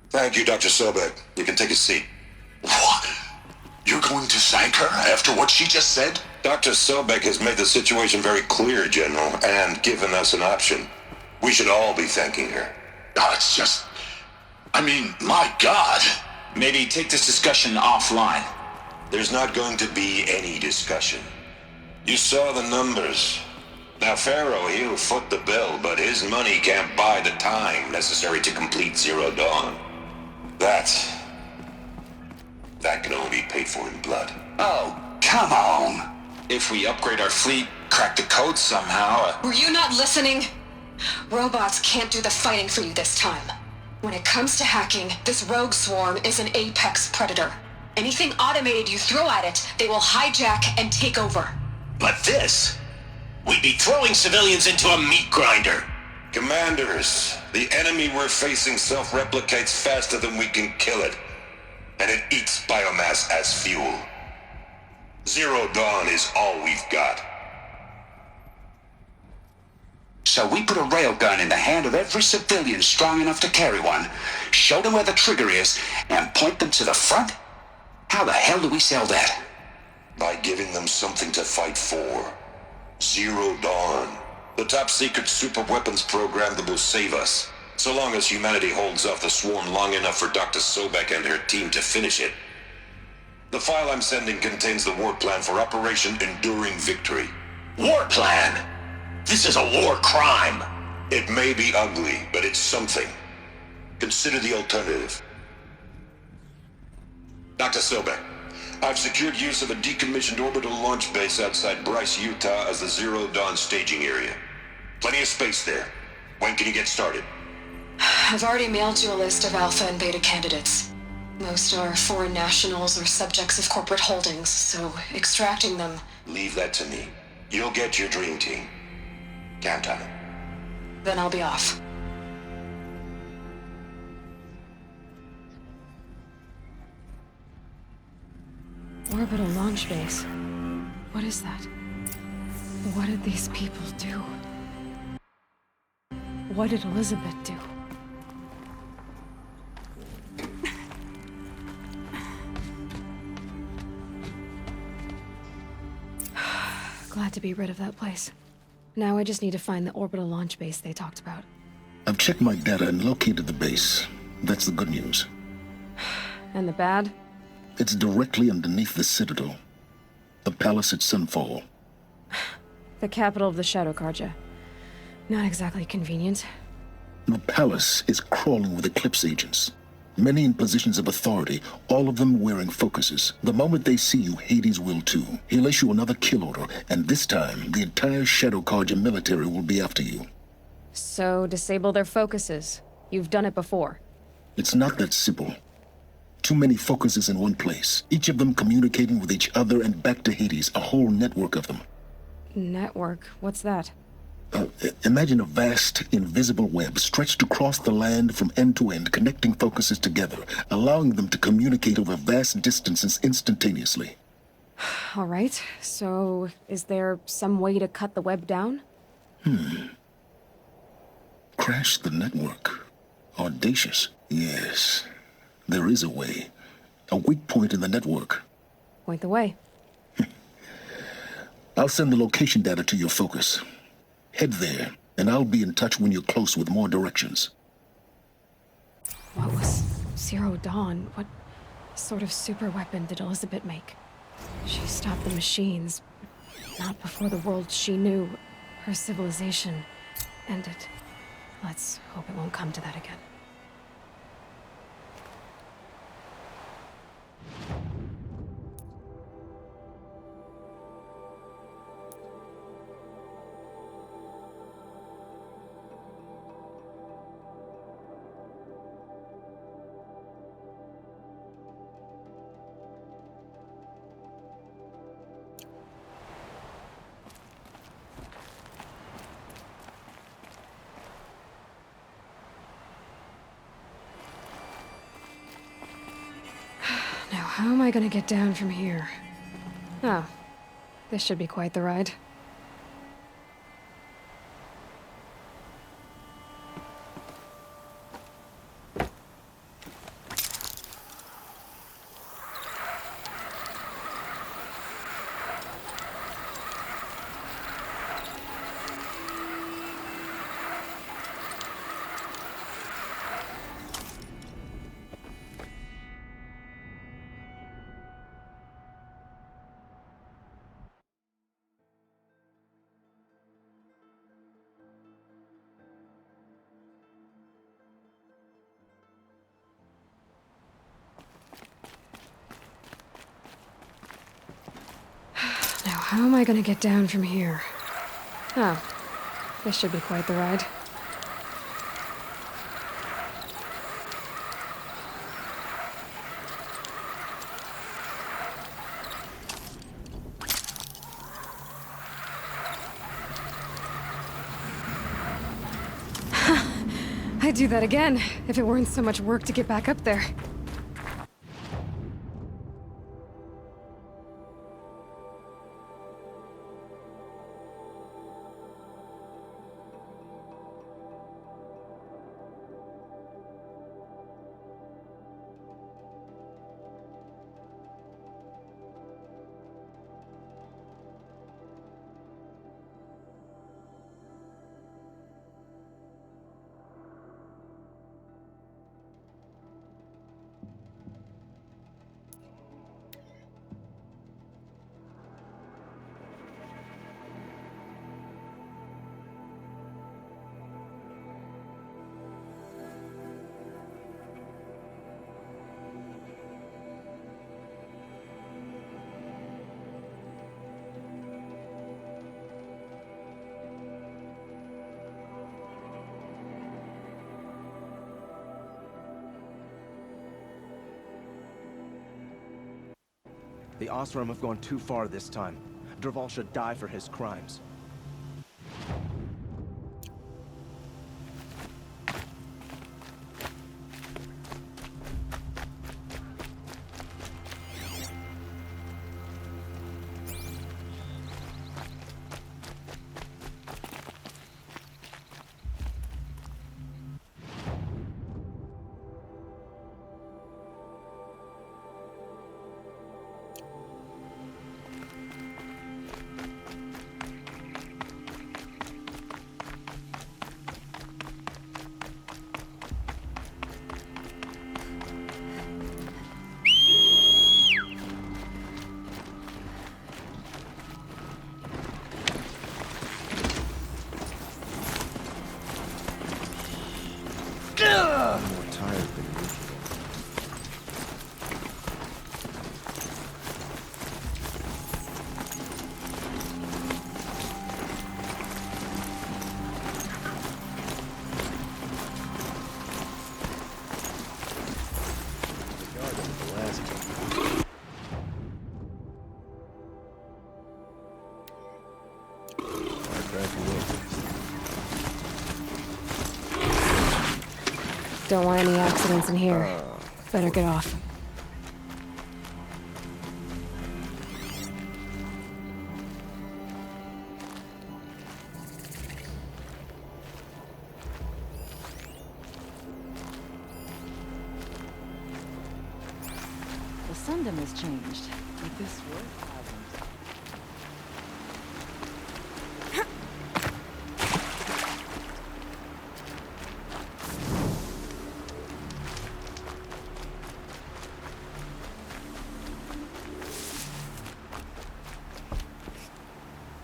Thank you, Dr. Sobek. You can take a seat. What? You're going to thank her after what she just said? Dr. Sobek has made the situation very clear, General, and given us an option. We should all be thanking her. Oh, it's just... I mean, my God. Maybe take this discussion offline. There's not going to be any discussion. You saw the numbers. Now, Pharaoh, he'll foot the bill, but his money can't buy the time necessary to complete Zero Dawn. That can only be paid for in blood. Oh, come on. If we upgrade our fleet, crack the code somehow... Were you not listening? Robots can't do the fighting for you this time. When it comes to hacking, this rogue swarm is an apex predator. Anything automated you throw at it, they will hijack and take over. But this... we'd be throwing civilians into a meat grinder. Commanders, the enemy we're facing self-replicates faster than we can kill it. And it eats biomass as fuel. Zero Dawn is all we've got. So we put a railgun in the hand of every civilian strong enough to carry one, show them where the trigger is, and point them to the front? How the hell do we sell that? By giving them something to fight for. Zero Dawn. The top-secret super-weapons program that will save us. So long as humanity holds off the swarm long enough for Dr. Sobek and her team to finish it. The file I'm sending contains the war plan for Operation Enduring Victory. War plan? This is a war crime. It may be ugly, but it's something. Consider the alternative. Dr. Sobek, I've secured use of a decommissioned orbital launch base outside Bryce, Utah as the Zero Dawn staging area. Plenty of space there. When can you get started? I've already mailed you a list of alpha and beta candidates. Most are foreign nationals or subjects of corporate holdings, so extracting them... Leave that to me. You'll get your dream team. Count on it. Then I'll be off. Orbital launch base. What is that? What did these people do? What did Elizabeth do? Glad to be rid of that place. Now I just need to find the orbital launch base they talked about. I've checked my data and located the base. That's the good news. And the bad? It's directly underneath the Citadel. The palace at Sunfall. The capital of the Shadow Carja. Not exactly convenient. The palace is crawling with Eclipse agents. Many in positions of authority, all of them wearing focuses. The moment they see you, Hades will too. He'll issue another kill order, and this time, the entire Shadow Carja military will be after you. So, disable their focuses. You've done it before. It's not that simple. Too many focuses in one place, each of them communicating with each other and back to Hades, a whole network of them. Network? What's that? Imagine a vast, invisible web stretched across the land from end to end, connecting focuses together, allowing them to communicate over vast distances instantaneously. All right, so is there some way to cut the web down? Crash the network. Audacious. Yes, there is a way. A weak point in the network. Point the way. I'll send the location data to your focus. Head there, and I'll be in touch when you're close with more directions. What was Zero Dawn? What sort of super weapon did Elizabeth make? She stopped the machines, but not before the world she knew, her civilization, ended. Let's hope it won't come to that again. Now, how am I gonna get down from here? Oh, this should be quite the ride. how am I gonna get down from here? Oh, this should be quite the ride. I'd do that again, if it weren't so much work to get back up there. The Osram have gone too far this time. Dervahl should die for his crimes. I'm more tired than usual. Don't want any accidents in here. Better get off. The Sundom has changed, but this work hasn't.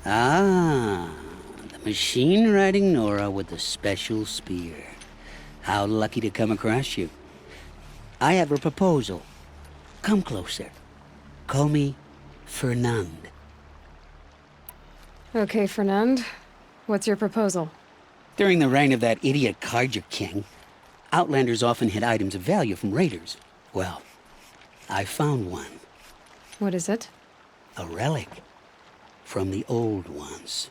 Ah, the machine-riding Nora with the special spear. How lucky to come across you. I have a proposal. Come closer. Call me Fernand. Okay, Fernand. What's your proposal? During the reign of that idiot Carja King, Outlanders often hid items of value from raiders. Well, I found one. What is it? A relic. From the old ones.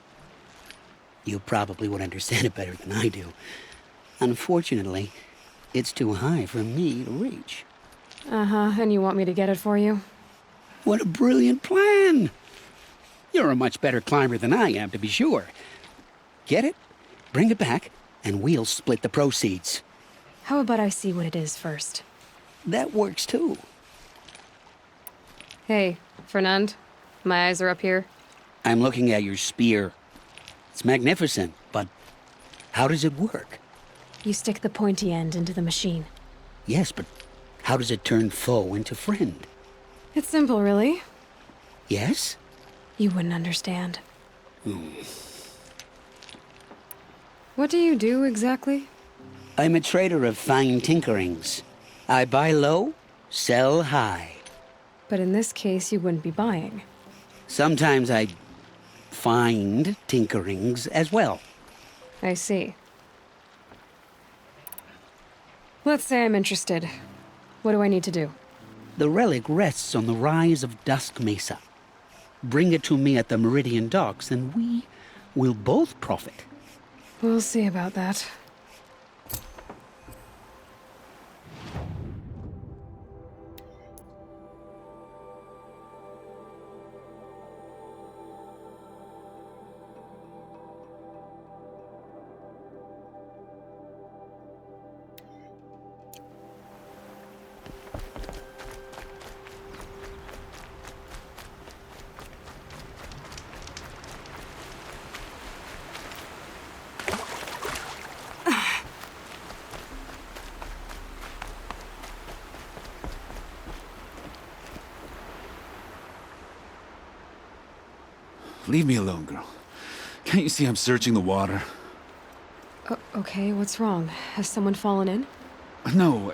You probably would understand it better than I do. Unfortunately, it's too high for me to reach. Uh-huh, and you want me to get it for you? What a brilliant plan! You're a much better climber than I am, to be sure. Get it, bring it back, and we'll split the proceeds. How about I see what it is first? That works too. Hey, Fernand. My eyes are up here. I'm looking at your spear. It's magnificent, but how does it work? You stick the pointy end into the machine. Yes, but how does it turn foe into friend? It's simple, really. Yes? You wouldn't understand. What do you do, exactly? I'm a trader of fine tinkerings. I buy low, sell high. But in this case, you wouldn't be buying. Sometimes I find tinkerings as well. I see. Let's say I'm interested. What do I need to do? The relic rests on the rise of Dusk Mesa. Bring it to me at the Meridian Docks, and we will both profit. We'll see about that. Leave me alone, girl. Can't you see I'm searching the water? Okay, what's wrong? Has someone fallen in? No.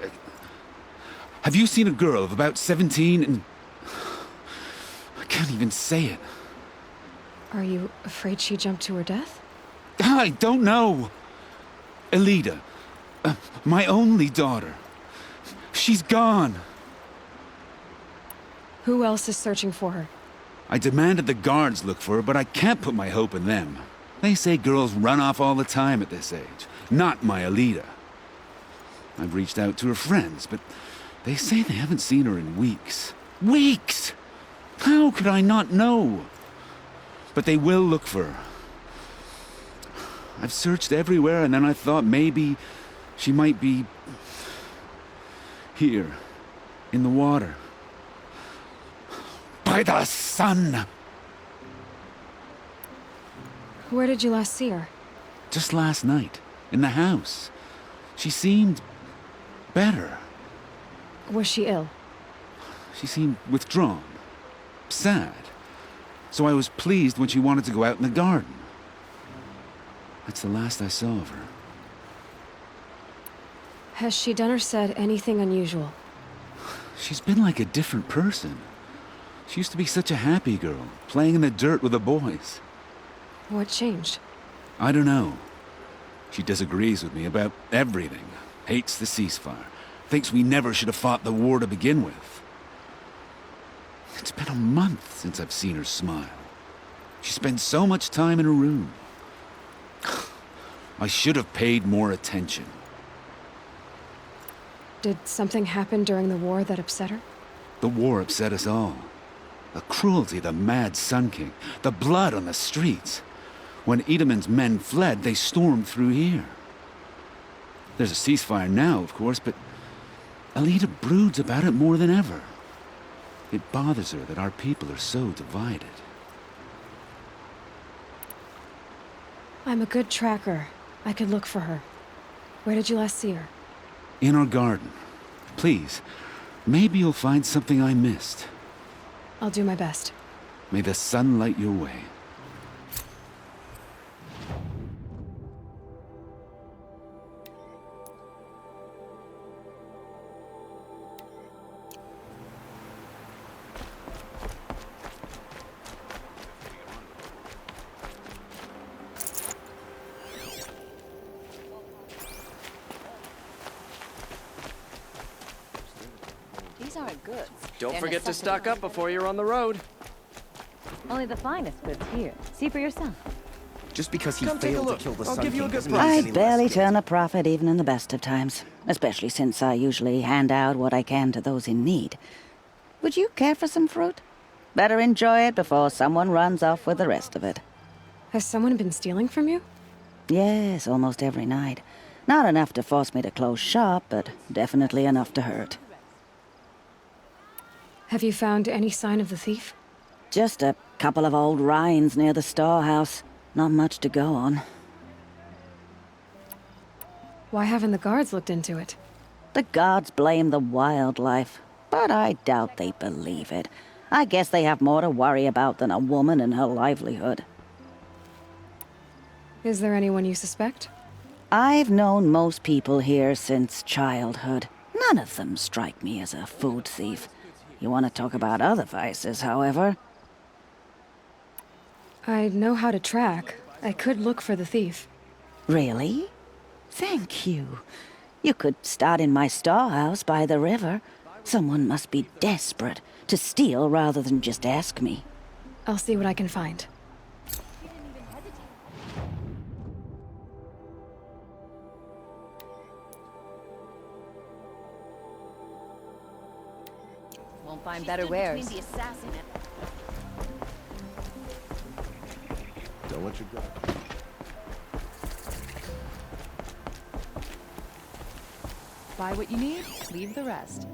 Have you seen a girl of about 17 and... I can't even say it. Are you afraid she jumped to her death? I don't know. Elida. My only daughter. She's gone. Who else is searching for her? I demanded the guards look for her, but I can't put my hope in them. They say girls run off all the time at this age. Not my Elida. I've reached out to her friends, but they say they haven't seen her in weeks. Weeks! How could I not know? But they will look for her. I've searched everywhere, and then I thought maybe she might be... here, in the water. By the sun! Where did you last see her? Just last night, in the house. She seemed... better. Was she ill? She seemed withdrawn. Sad. So I was pleased when she wanted to go out in the garden. That's the last I saw of her. Has she done or said anything unusual? She's been like a different person. She used to be such a happy girl, playing in the dirt with the boys. What changed? I don't know. She disagrees with me about everything. Hates the ceasefire. Thinks we never should have fought the war to begin with. It's been a month since I've seen her smile. She spends so much time in her room. I should have paid more attention. Did something happen during the war that upset her? The war upset us all. The cruelty of the mad Sun King. The blood on the streets. When Edamon's men fled, they stormed through here. There's a ceasefire now, of course, but Elida broods about it more than ever. It bothers her that our people are so divided. I'm a good tracker. I could look for her. Where did you last see her? In our garden. Please, maybe you'll find something I missed. I'll do my best. May the sun light your way. These aren't goods. Don't They're forget to stock up before you're on the road. Only the finest goods here. See for yourself. Just because he Come take a failed to look. kill the I'll Sun give you a King good doesn't price. mean I he's any barely less turn a profit even in the best of times, especially since I usually hand out what I can to those in need. Would you care for some fruit? Better enjoy it before someone runs off with the rest of it. Has someone been stealing from you? Yes, almost every night. Not enough to force me to close shop, but definitely enough to hurt. Have you found any sign of the thief? Just a couple of old rinds near the storehouse. Not much to go on. Why haven't the guards looked into it? The gods blame the wildlife, but I doubt they believe it. I guess they have more to worry about than a woman and her livelihood. Is there anyone you suspect? I've known most people here since childhood. None of them strike me as a food thief. You want to talk about other vices, however? I know how to track. I could look for the thief. Really? Thank you. You could start in my storehouse by the river. Someone must be desperate to steal rather than just ask me. I'll see what I can find. Won't find better wares. Don't let you go. Buy what you need, leave the rest.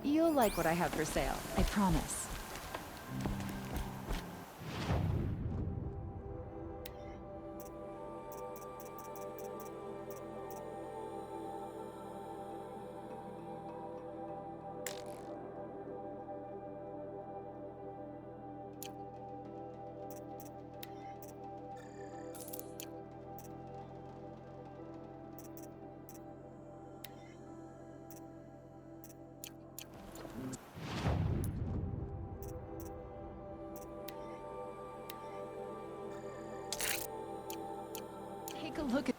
You'll like what I have for sale, I promise. Take a look at...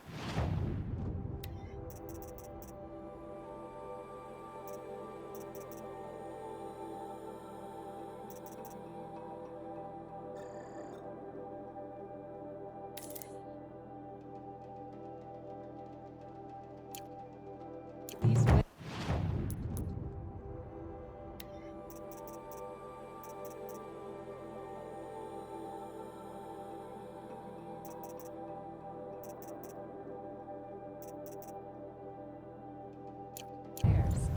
these wi- wares.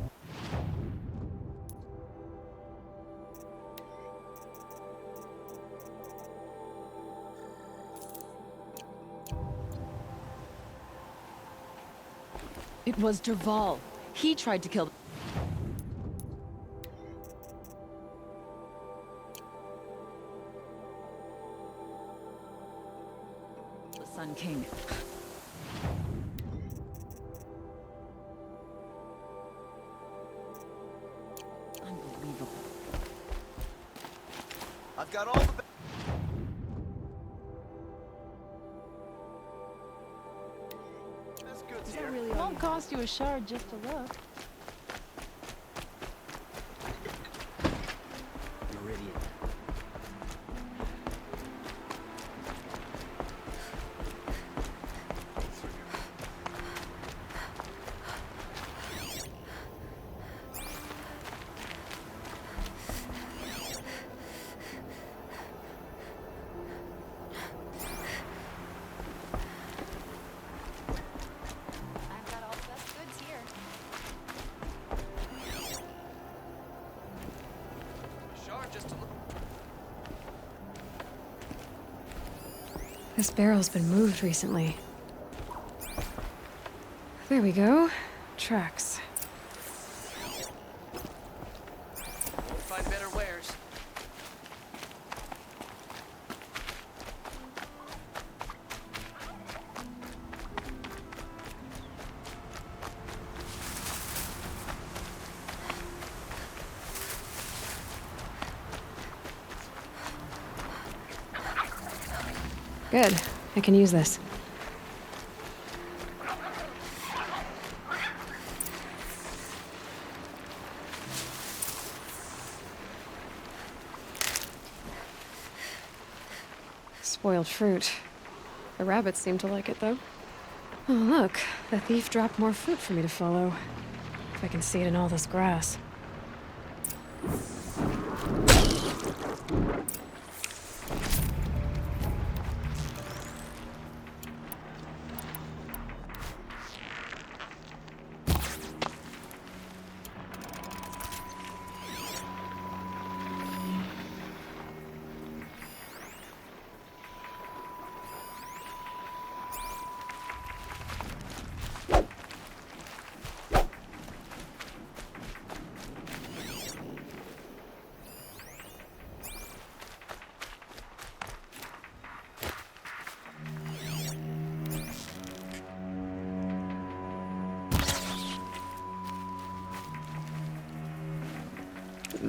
It was Derval. He tried to kill the Sun King. Unbelievable. I've got all the... Best goods here. It won't cost you a shard just to look. Meridian. I've got all the best goods here. Shard just to look. This barrel's been moved recently. There we go. Tracks. Find better wares. Good. I can use this. Spoiled fruit. The rabbits seem to like it, though. Oh, look. The thief dropped more fruit for me to follow. If I can see it in all this grass.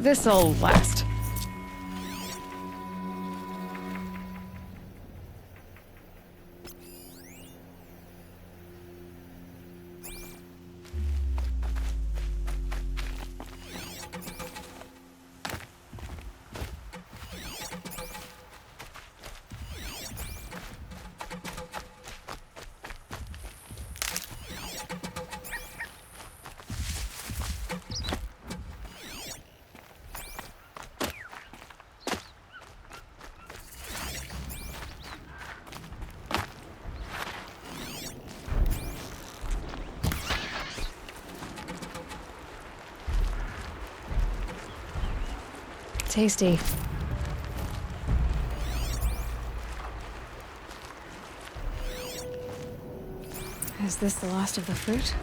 This'll last. Tasty. Is this the last of the fruit?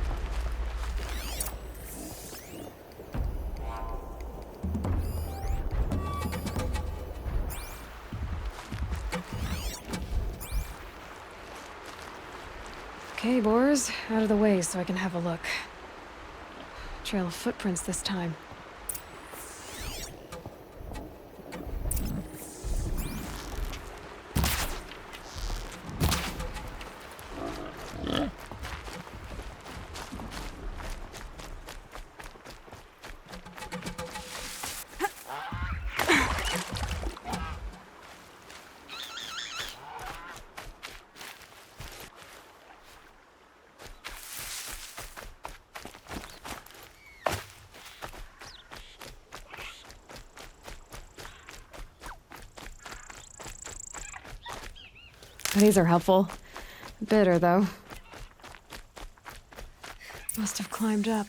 Okay, boars, out of the way so I can have a look. Trail of footprints this time. These are helpful. Bitter, though. Must have climbed up.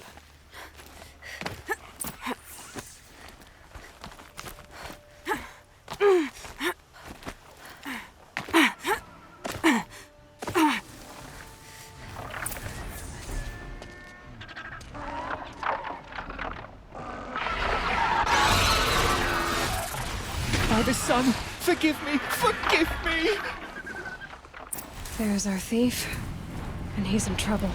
Father, son, forgive me! Forgive me! There's our thief, and he's in trouble.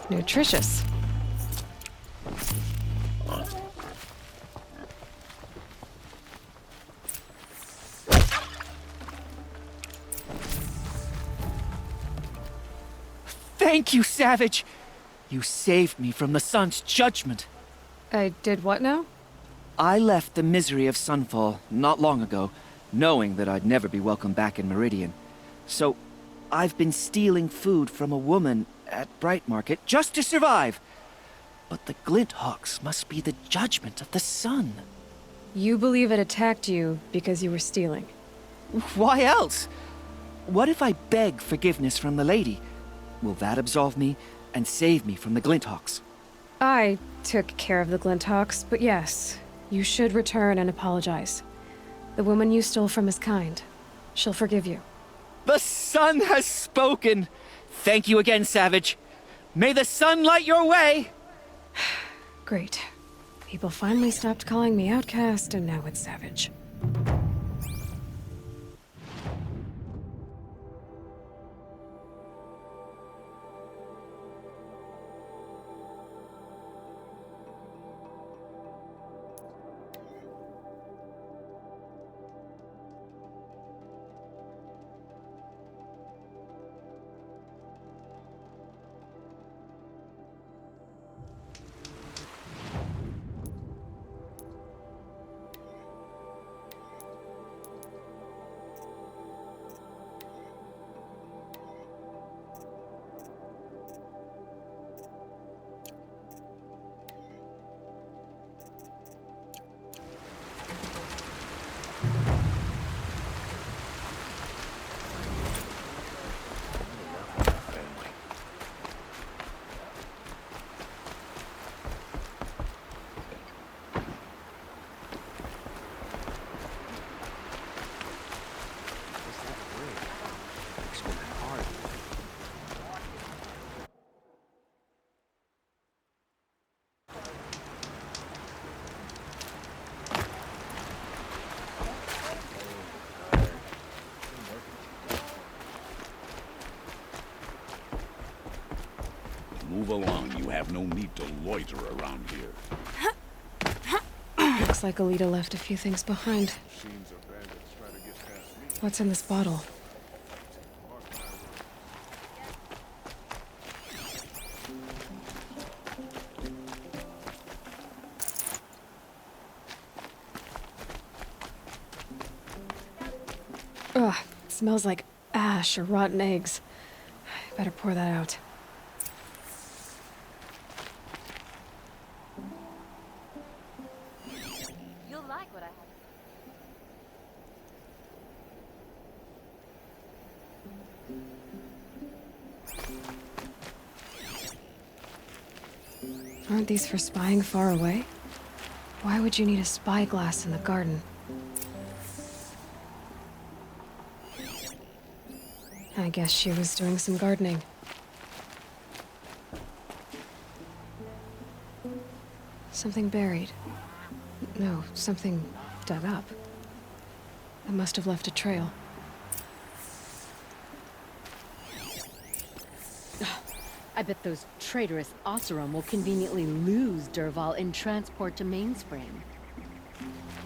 Nutritious. Thank you, Savage! You saved me from the sun's judgment. I did what now? I left the misery of Sunfall not long ago, knowing that I'd never be welcome back in Meridian. So, I've been stealing food from a woman at Bright Market just to survive. But the Glinthawks must be the judgment of the sun. You believe it attacked you because you were stealing? Why else? What if I beg forgiveness from the lady? Will that absolve me and save me from the Glinthawks? I took care of the Glinthawks, but yes, you should return and apologize. The woman you stole from is kind. She'll forgive you. The sun has spoken! Thank you again, Savage. May the sun light your way! Great. People finally stopped calling me outcast, and now it's Savage. Move along. You have no need to loiter around here. Looks like Alita left a few things behind. What's in this bottle? Ugh, it smells like ash or rotten eggs. Better pour that out. You'll like what I have. Aren't these for spying far away? Why would you need a spyglass in the garden? I guess she was doing some gardening. Something buried. No, something dug up. It must have left a trail. I bet those traitorous Oseram will conveniently lose Dervahl in transport to Mainspring.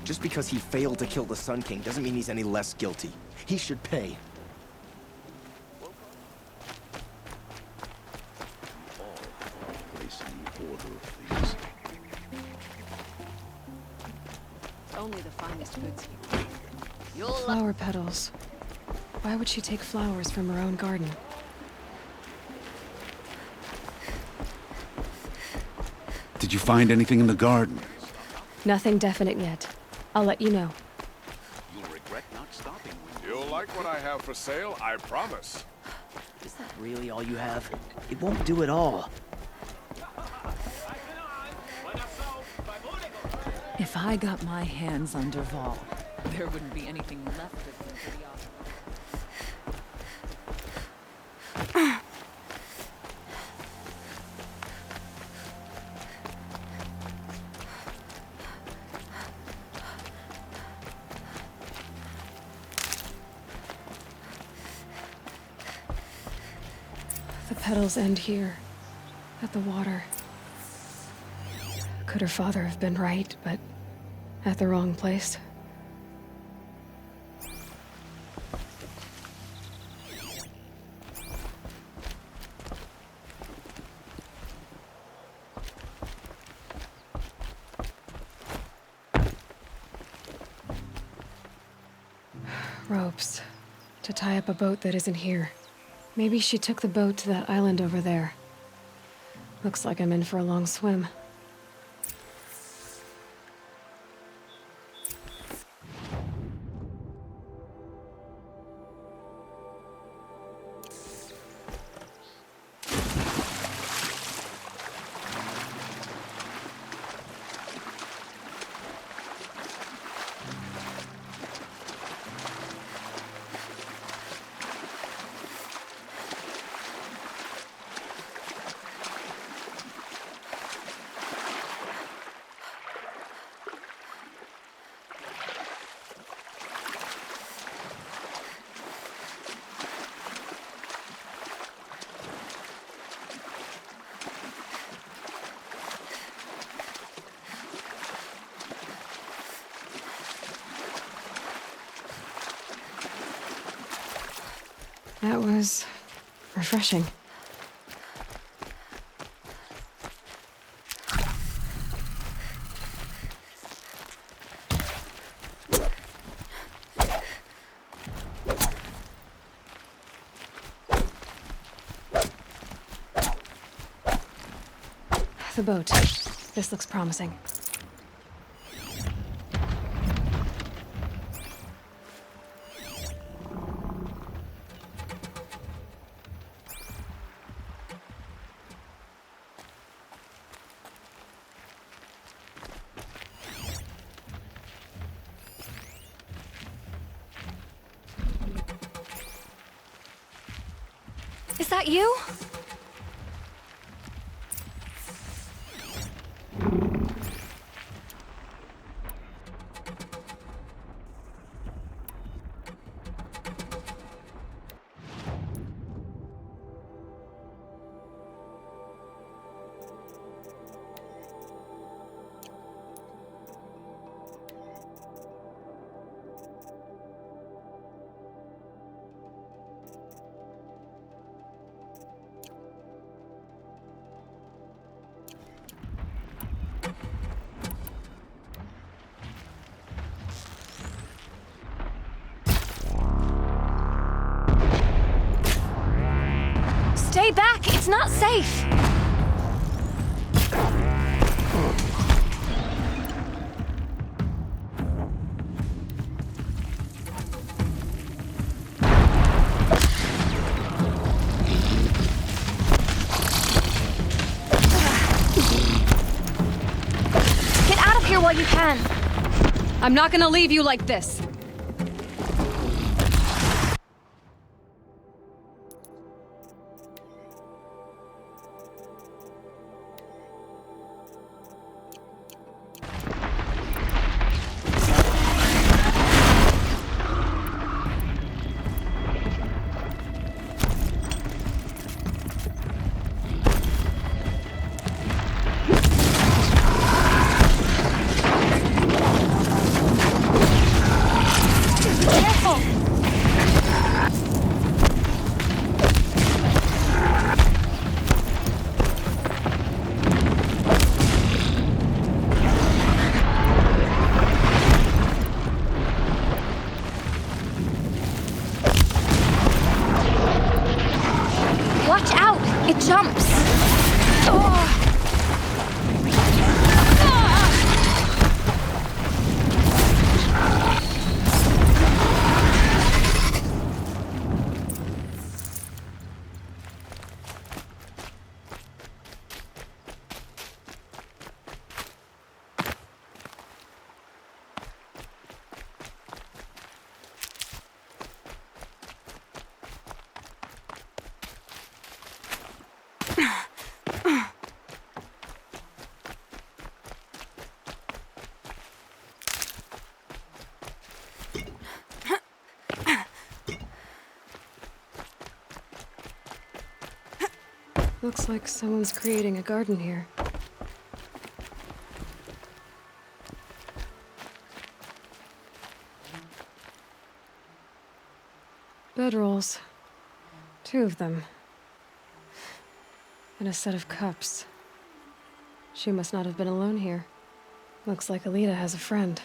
Just because he failed to kill the Sun King doesn't mean he's any less guilty. He should pay. Only the finest goods here. Flower petals. Why would she take flowers from her own garden? Did you find anything in the garden? Nothing definite yet. I'll let you know. You'll regret not stopping. You'll like what I have for sale, I promise. Is that really all you have? It won't do it all. If I got my hands on Dervahl, there wouldn't be anything left of him to be offered. The petals end here, at the water. Could her father have been right, but at the wrong place? Ropes. To tie up a boat that isn't here. Maybe she took the boat to that island over there. Looks like I'm in for a long swim. That was refreshing. The boat. This looks promising. Is that you? Stay back! It's not safe! Get out of here while you can! I'm not gonna leave you like this! Watch out! It jumps! Oh. Looks like someone's creating a garden here. Bedrolls. 2 of them. And a set of cups. She must not have been alone here. Looks like Alita has a friend.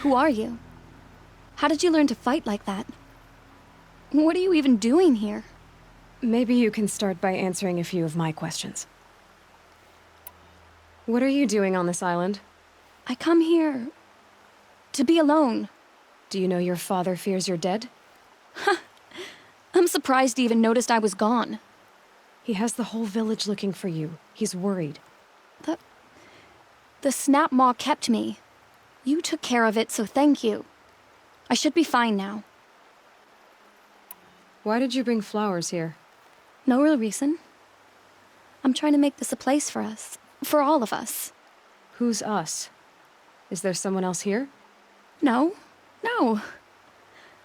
Who are you? How did you learn to fight like that? What are you even doing here? Maybe you can start by answering a few of my questions. What are you doing on this island? I come here to be alone. Do you know your father fears you're dead? I'm surprised he even noticed I was gone. He has the whole village looking for you. He's worried. The snap maw kept me. You took care of it, so thank you. I should be fine now. Why did you bring flowers here? No real reason. I'm trying to make this a place for us. For all of us. Who's us? Is there someone else here? No.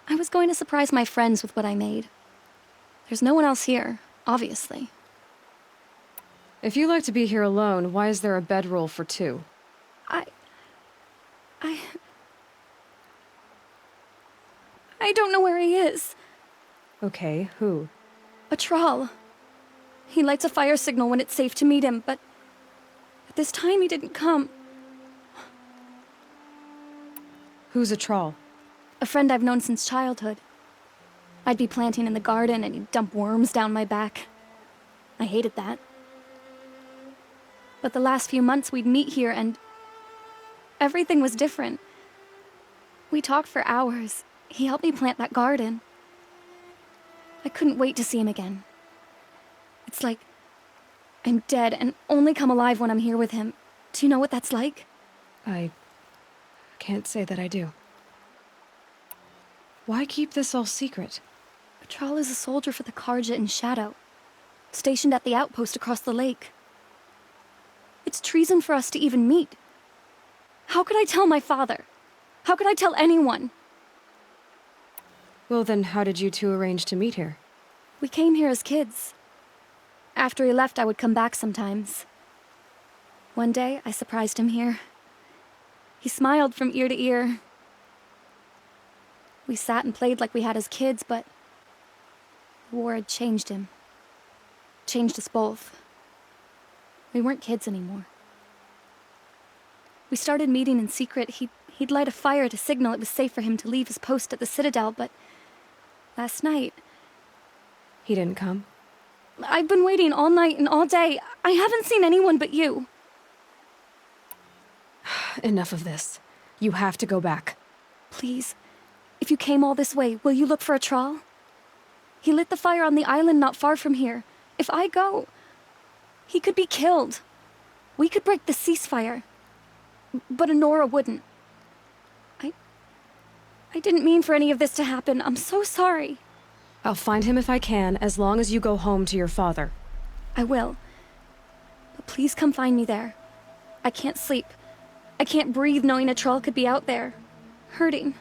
I was going to surprise my friends with what I made. There's no one else here, obviously. If you like to be here alone, why is there a bedroll for two? I don't know where he is. Okay, who? A troll. He lights a fire signal when it's safe to meet him, but at this time he didn't come. Who's a troll? A friend I've known since childhood. I'd be planting in the garden and he'd dump worms down my back. I hated that. But the last few months we'd meet here and everything was different. We talked for hours. He helped me plant that garden. I couldn't wait to see him again. It's like I'm dead and only come alive when I'm here with him. Do you know what that's like? I can't say that I do. Why keep this all secret? Patral is a soldier for the Karja in Shadow, stationed at the outpost across the lake. It's treason for us to even meet. How could I tell my father? How could I tell anyone? Well, then how did you two arrange to meet here? We came here as kids. After he left, I would come back sometimes. One day, I surprised him here. He smiled from ear to ear. We sat and played like we had as kids, but the war had changed him. Changed us both. We weren't kids anymore. We started meeting in secret. He'd light a fire to signal it was safe for him to leave his post at the Citadel, but last night... He didn't come? I've been waiting all night and all day. I haven't seen anyone but you. Enough of this. You have to go back. Please. If you came all this way, will you look for a trawl? He lit the fire on the island not far from here. If I go, he could be killed. We could break the ceasefire. But Honora wouldn't. I didn't mean for any of this to happen. I'm so sorry. I'll find him if I can, as long as you go home to your father. I will. But please come find me there. I can't sleep. I can't breathe knowing a troll could be out there, hurting.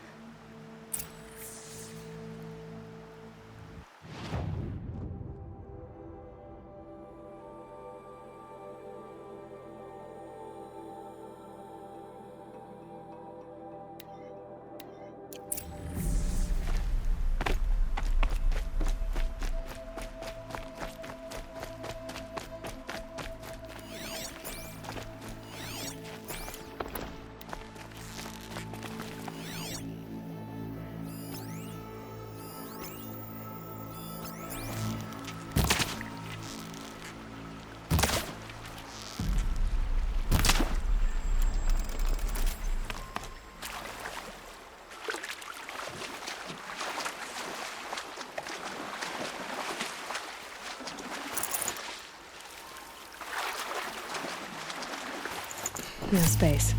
No space.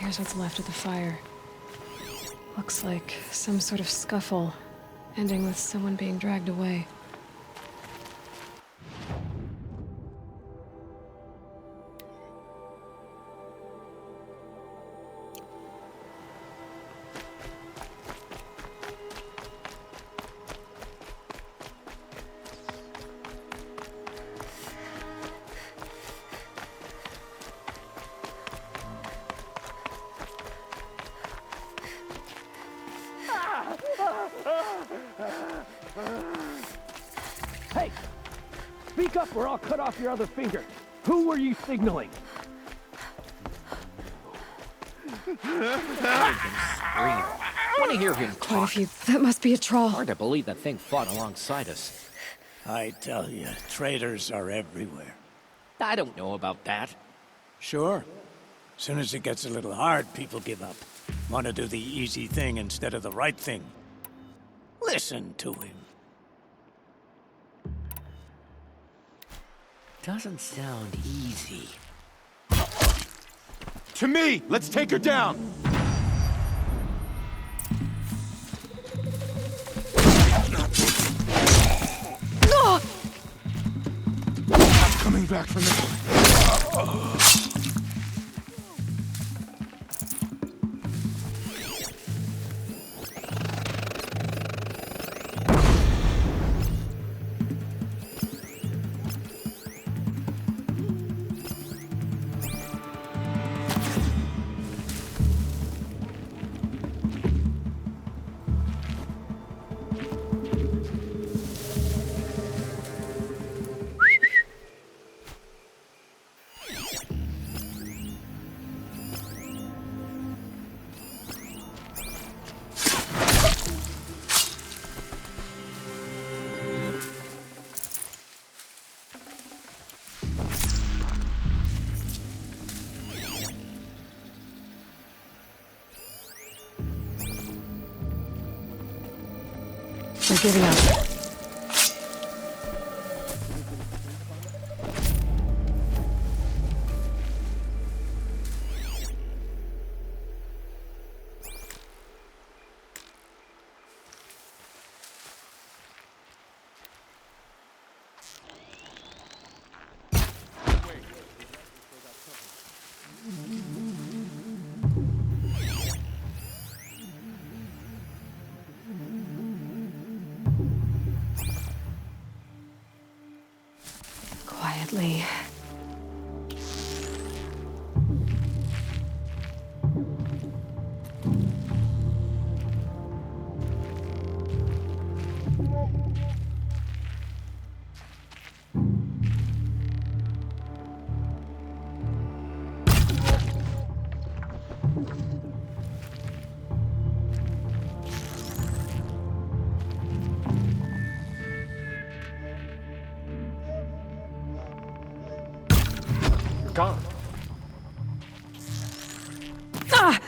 Here's what's left of the fire. Looks like some sort of scuffle, ending with someone being dragged away. Hey! Speak up or I'll cut off your other finger. Who were you signaling? Want to hear him Quite a talk? few. That must be a troll. Hard to believe that thing fought alongside us. I tell you, traitors are everywhere. I don't know about that. Sure. Soon as it gets a little hard, people give up. Want to do the easy thing instead of the right thing. Listen to him. Doesn't sound easy. To me! Let's take her down! I'm coming back from this way. We're giving up. Quietly. Gone. Ah!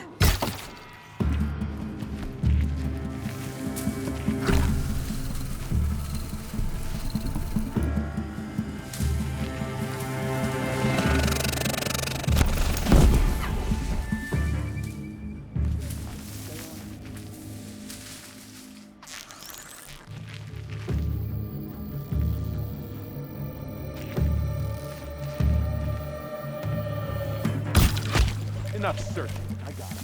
Enough searching. I got it.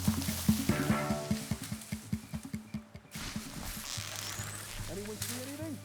Anyone see anything?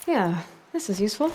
Yeah, this is useful.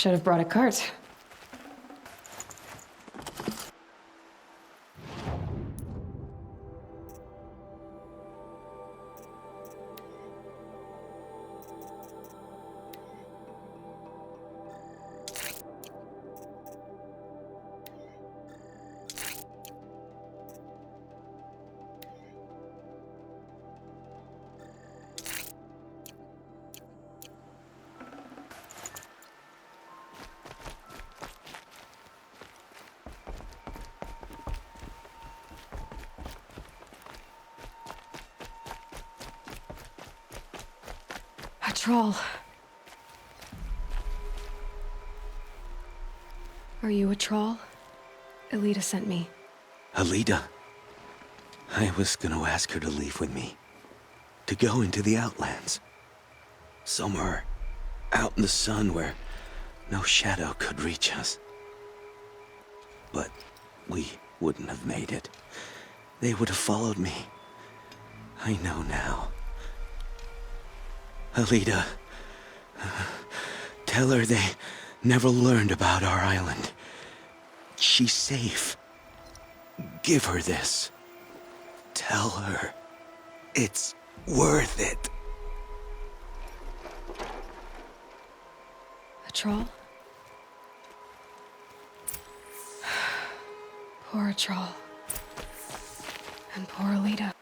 Should have brought a cart. A troll. Are you a troll? Elita sent me. Alita. I was gonna ask her to leave with me. To go into the Outlands. Somewhere out in the sun where no shadow could reach us. But we wouldn't have made it. They would have followed me. I know now. Alita, tell her they never learned about our island. She's safe. Give her this. Tell her it's worth it. A troll? Poor troll. And poor Alita.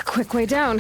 Quick way down.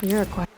You're a